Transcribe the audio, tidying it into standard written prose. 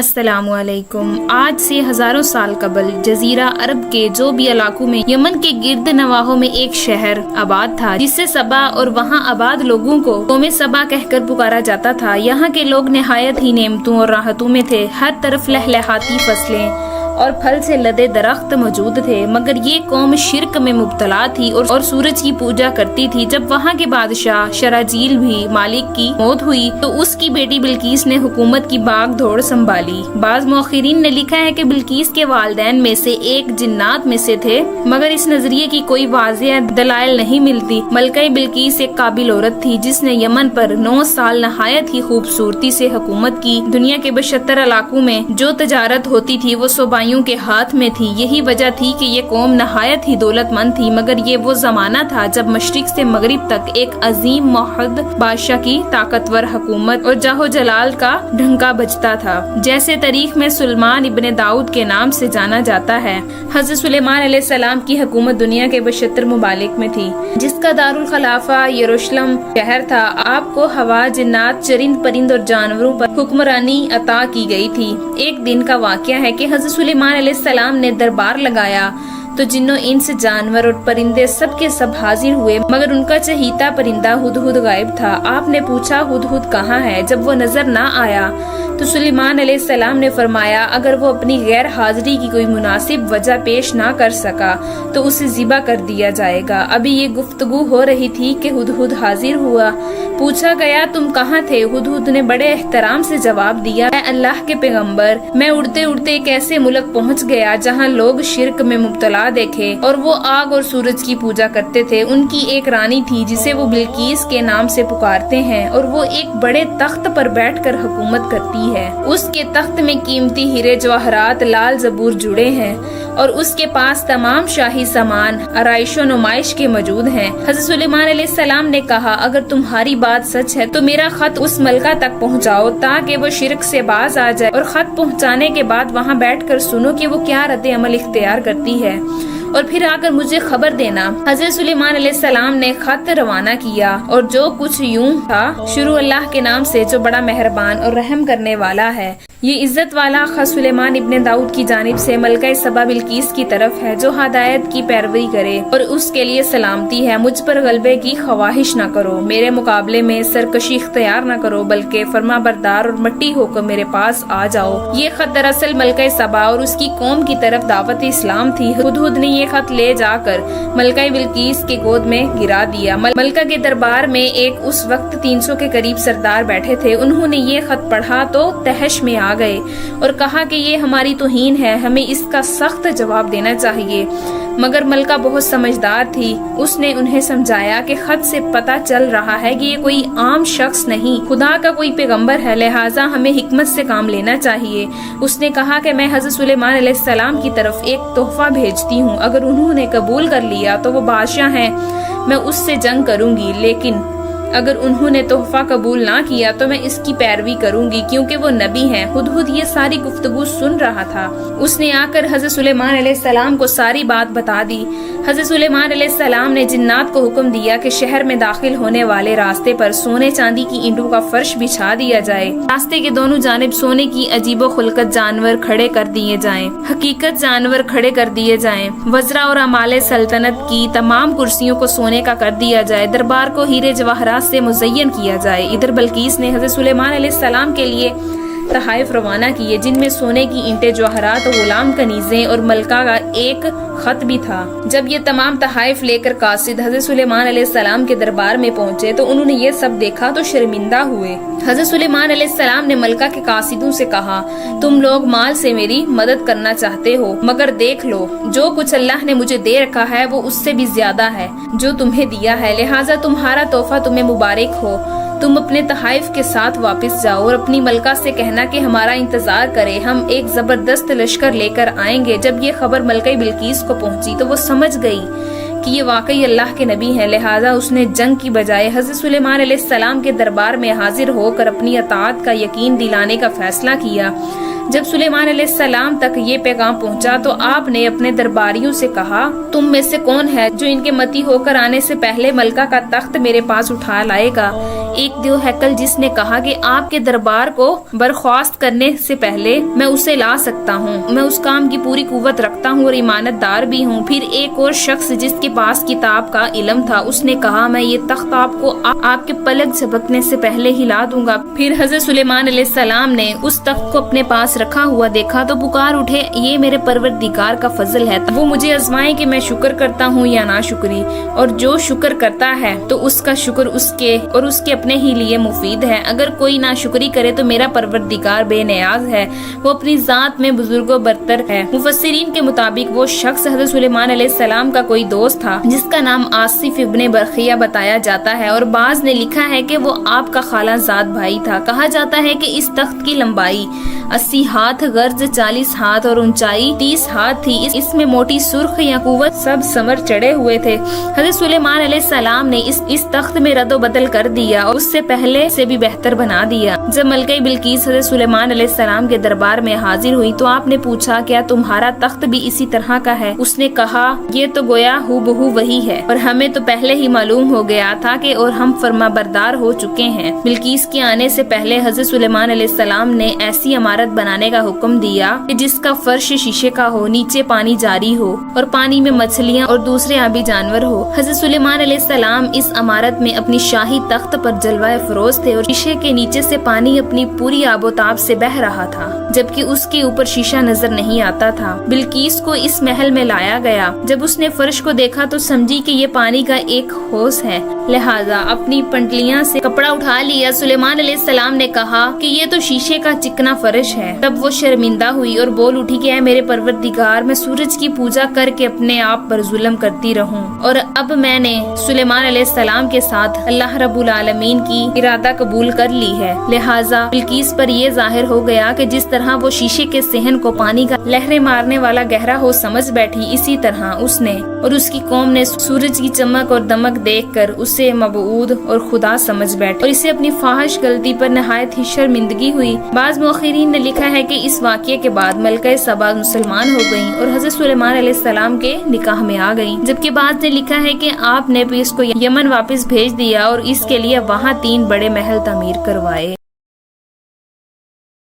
السلام علیکم۔ آج سے ہزاروں سال قبل جزیرہ عرب کے جو بھی علاقوں میں یمن کے گرد نواحوں میں ایک شہر آباد تھا جس سے سبا اور وہاں آباد لوگوں کو قوم سبا کہہ کر پکارا جاتا تھا۔ یہاں کے لوگ نہایت ہی نعمتوں اور راحتوں میں تھے، ہر طرف لہلہاتی فصلیں اور پھل سے لدے درخت موجود تھے، مگر یہ قوم شرک میں مبتلا تھی اور سورج کی پوجا کرتی تھی۔ جب وہاں کے بادشاہ شراجیل بھی مالک کی موت ہوئی تو اس کی بیٹی بلقیس نے حکومت کی باغ دوڑ سنبھالی۔ بعض مؤخرین نے لکھا ہے کہ بلقیس کے والدین میں سے ایک جنات میں سے تھے، مگر اس نظریے کی کوئی واضح دلائل نہیں ملتی۔ ملکہ بلقیس ایک قابل عورت تھی جس نے یمن پر 9 سال نہایت ہی خوبصورتی سے حکومت کی۔ دنیا کے 72 علاقوں میں جو تجارت ہوتی تھی وہ صوبائیوں کے ہاتھ میں تھی۔ یہی وجہ تھی کہ یہ قوم نہایت ہی دولت مند تھی، مگر یہ وہ زمانہ تھا جب مشرق سے مغرب تک ایک عظیم موحد بادشاہ کی طاقتور حکومت اور جاہ و جلال کا ڈھنکا بجتا تھا، جیسے تاریخ میں سلیمان ابن داؤد کے نام سے جانا جاتا ہے۔ حضرت سلیمان علیہ السلام کی حکومت دنیا کے 72 ممالک میں تھی، جس کا دارالخلافہ یروشلم شہر تھا۔ آپ کو ہوا، جنات، چرند پرند اور جانوروں پر حکمرانی عطا کی گئی تھی۔ ایک دن کا واقعہ ہے کہ حضرت سلیمان علیہ السلام نے دربار لگایا تو جنوں، انس، جانور اور پرندے سب کے سب حاضر ہوئے، مگر ان کا چہیتا پرندہ ہدہد غائب تھا۔ آپ نے پوچھا ہدہد کہاں ہے؟ جب وہ نظر نہ آیا تو سلیمان علیہ السلام نے فرمایا اگر وہ اپنی غیر حاضری کی کوئی مناسب وجہ پیش نہ کر سکا تو اسے ذبح کر دیا جائے گا۔ ابھی یہ گفتگو ہو رہی تھی کہ ہدہد حاضر ہوا۔ پوچھا گیا تم کہاں تھے؟ ہدہد نے بڑے احترام سے جواب دیا، اے اللہ کے پیغمبر، میں اڑتے اڑتے ایک ایسے ملک پہنچ گیا جہاں لوگ شرک میں مبتلا دیکھے اور وہ آگ اور سورج کی پوجا کرتے تھے۔ ان کی ایک رانی تھی جسے وہ بلقیس کے نام سے پکارتے ہیں اور وہ ایک بڑے تخت پر بیٹھ کر حکومت کرتی ہے۔ اس کے تخت میں قیمتی ہیرے جواہرات لال زبور جڑے ہیں اور اس کے پاس تمام شاہی سامان آرائش و نمائش کے موجود ہیں۔ حضرت سلیمان علیہ السلام نے کہا اگر تمہاری بات سچ ہے تو میرا خط اس ملکہ تک پہنچاؤ تاکہ وہ شرک سے باز آ جائے، اور خط پہنچانے کے بعد وہاں بیٹھ کر سنو کہ وہ کیا رد عمل اختیار کرتی ہے، اور پھر آ کر مجھے خبر دینا۔ حضرت سلیمان علیہ السلام نے خط روانہ کیا اور جو کچھ یوں تھا، شروع اللہ کے نام سے جو بڑا مہربان اور رحم کرنے والا ہے۔ یہ عزت والا خط سلیمان ابن داؤد کی جانب سے ملکہ سبا بلقیس کی طرف ہے جو ہدایت کی پیروی کرے اور اس کے لیے سلامتی ہے۔ مجھ پر غلبے کی خواہش نہ کرو، میرے مقابلے میں سرکشی اختیار نہ کرو، بلکہ فرما بردار اور مٹی ہو کر میرے پاس آ جاؤ۔ یہ خط دراصل ملکہ سبا اور اس کی قوم کی طرف دعوت اسلام تھی۔ ہدہد نے یہ خط لے جا کر ملکہ بلقیس کے گود میں گرا دیا۔ ملکہ کے دربار میں ایک اس وقت 300 کے قریب سردار بیٹھے تھے۔ انہوں نے یہ خط پڑھا تو تہش میں آ گئے اور کہا کہ یہ ہماری توہین ہے، ہمیں اس کا سخت جواب دینا چاہیے۔ مگر ملکہ بہت سمجھدار تھی، اس نے انہیں سمجھایا کہ خط سے پتہ چل رہا ہے کہ یہ کوئی عام شخص نہیں، خدا کا کوئی پیغمبر ہے، لہٰذا ہمیں حکمت سے کام لینا چاہیے۔ اس نے کہا کہ میں حضرت سلیمان علیہ السلام کی طرف ایک تحفہ بھیجتی ہوں، اگر انہوں نے قبول کر لیا تو وہ بادشاہ ہیں، میں اس سے جنگ کروں گی، لیکن اگر انہوں نے تحفہ قبول نہ کیا تو میں اس کی پیروی کروں گی کیونکہ وہ نبی ہیں۔ ہدہد یہ ساری گفتگو سن رہا تھا۔ اس نے آ کر حضرت سلیمان علیہ السلام کو ساری بات بتا دی۔ حضرت سلیمان علیہ السلام نے جنات کو حکم دیا کہ شہر میں داخل ہونے والے راستے پر سونے چاندی کی اینٹوں کا فرش بچھا دیا جائے، راستے کے دونوں جانب سونے کی عجیب و خلقت جانور کھڑے کر دیے جائیں، حقیقت جانور کھڑے کر دیے جائیں، وزراء اور عمال سلطنت کی تمام کرسیوں کو سونے کا کر دیا جائے، دربار کو ہیرے جواہرات سے مزین کیا جائے۔ ادھر بلقیس نے حضرت سلیمان علیہ السلام کے لیے تحائف روانہ کیے جن میں سونے کی اینٹیں، جواہرات، غلام کنیزیں اور ملکہ کا ایک خط بھی تھا۔ جب یہ تمام تحائف لے کر قاصد حضرت سلیمان علیہ السلام کے دربار میں پہنچے تو انہوں نے یہ سب دیکھا تو شرمندہ ہوئے۔ حضرت سلیمان علیہ السلام نے ملکہ کے قاصدوں سے کہا تم لوگ مال سے میری مدد کرنا چاہتے ہو، مگر دیکھ لو جو کچھ اللہ نے مجھے دے رکھا ہے وہ اس سے بھی زیادہ ہے جو تمہیں دیا ہے، لہٰذا تمہارا تحفہ تمہیں مبارک ہو۔ تم اپنے تحائف کے ساتھ واپس جاؤ اور اپنی ملکہ سے کہنا کہ ہمارا انتظار کرے، ہم ایک زبردست لشکر لے کر آئیں گے۔ جب یہ خبر ملکہ بلقیس کو پہنچی تو وہ سمجھ گئی کہ یہ واقعی اللہ کے نبی ہیں، لہٰذا اس نے جنگ کی بجائے حضرت سلیمان علیہ السلام کے دربار میں حاضر ہو کر اپنی اطاعت کا یقین دلانے کا فیصلہ کیا۔ جب سلیمان علیہ السلام تک یہ پیغام پہنچا تو آپ نے اپنے درباریوں سے کہا تم میں سے کون ہے جو ان کے متی ہو کر آنے سے پہلے ملکہ کا تخت میرے پاس اٹھا لائے گا؟ ایک دیو ہیکل جس نے کہا کہ آپ کے دربار کو برخاست کرنے سے پہلے میں اسے لا سکتا ہوں، میں اس کام کی پوری قوت رکھتا ہوں اور ایمانت دار بھی ہوں۔ پھر ایک اور شخص جس کے پاس کتاب کا علم تھا اس نے کہا میں یہ تخت آپ کو آپ کے پلک جھپکنے سے پہلے ہلا دوں گا۔ پھر حضرت سلیمان علیہ السلام نے اس تخت کو اپنے پاس رکھا ہوا دیکھا تو پکار اٹھے یہ میرے پروردگار کا فضل ہے، وہ مجھے آزمائے کہ میں شکر کرتا ہوں یا ناشکری، اور جو شکر کرتا ہے تو اس کا شکر اس کے اور اس کے اپنے ہی لیے مفید ہے، اگر کوئی ناشکری کرے تو میرا پروردگار بے نیاز ہے، وہ اپنی ذات میں بزرگ و برتر ہے۔ مفسرین کے مطابق وہ شخص حضرت سلیمان علیہ السلام کا کوئی دوست تھا جس کا نام آصف ابن برخیہ بتایا جاتا ہے، اور بعض نے لکھا ہے کہ وہ آپ کا خالہ زاد بھائی تھا۔ کہا جاتا ہے کہ اس تخت کی لمبائی 80 ہاتھ، غرض 40 ہاتھ اور اونچائی 30 ہاتھ تھی۔ اس میں موٹی سرخ یا قوت سب سمر چڑھے ہوئے تھے۔ حضرت سلیمان علیہ السلام نے اس تخت میں رد و بدل کر دیا اور اس سے پہلے سے بھی بہتر بنا دیا۔ جب ملکہ بلقیس حضرت سلیمان علیہ السلام کے دربار میں حاضر ہوئی تو آپ نے پوچھا کیا تمہارا تخت بھی اسی طرح کا ہے؟ اس نے کہا یہ تو گویا ہو بہو وہی ہے، اور ہمیں تو پہلے ہی معلوم ہو گیا تھا کہ اور ہم فرما بردار ہو چکے ہیں۔ بلقیس کے آنے سے پہلے حضرت سلیمان علیہ السلام نے ایسی عمارت بنانے کا حکم دیا کہ جس کا فرش شیشے کا ہو، نیچے پانی جاری ہو اور پانی میں مچھلیاں اور دوسرے آبی جانور ہو۔ حضرت سلیمان علیہ السلام اس عمارت میں اپنی شاہی تخت پر جلوہ فروز تھے اور شیشے کے نیچے سے پانی اپنی پوری آب و تاب سے بہہ رہا تھا، جبکہ اس کے اوپر شیشہ نظر نہیں آتا تھا۔ بلقیس کو اس محل میں لایا گیا، جب اس نے فرش کو دیکھا تو سمجھی کہ یہ پانی کا ایک حوض ہے، لہذا اپنی پنٹلیاں سے کپڑا اٹھا لیا۔ سلیمان علیہ السلام نے کہا کہ یہ تو شیشے کا چکنا فرش ہے۔ تب وہ شرمندہ ہوئی اور بول اٹھی کہ اے میرے پروردگار، میں سورج کی پوجا کر کے اپنے آپ پر ظلم کرتی رہوں، اور اب میں نے سلیمان علیہ السلام کے ساتھ اللہ رب العالمین کی ارادہ قبول کر لی ہے، لہٰذا بلقیس پر یہ ظاہر ہو گیا کہ جس طرح وہ شیشے کے صحن کو پانی کا لہریں مارنے والا گہرا ہو سمجھ بیٹھی، اسی طرح اس نے اور اس کی قوم نے سورج کی چمک اور دمک دیکھ کر اسے مبعود اور خدا سمجھ بیٹھے، اور اسے اپنی فاحش غلطی پر نہایت ہی شرمندگی ہوئی۔ بعض مؤخرین نے لکھا ہے کہ اس واقعے کے بعد ملکہ سبا مسلمان ہو گئیں اور حضرت سلیمان علیہ السلام کے نکاح میں آ گئیں، جبکہ بعض نے لکھا ہے کہ آپ نے بھی اس کو یمن واپس بھیج دیا اور اس کے لیے وہاں 3 بڑے محل تعمیر کروائے۔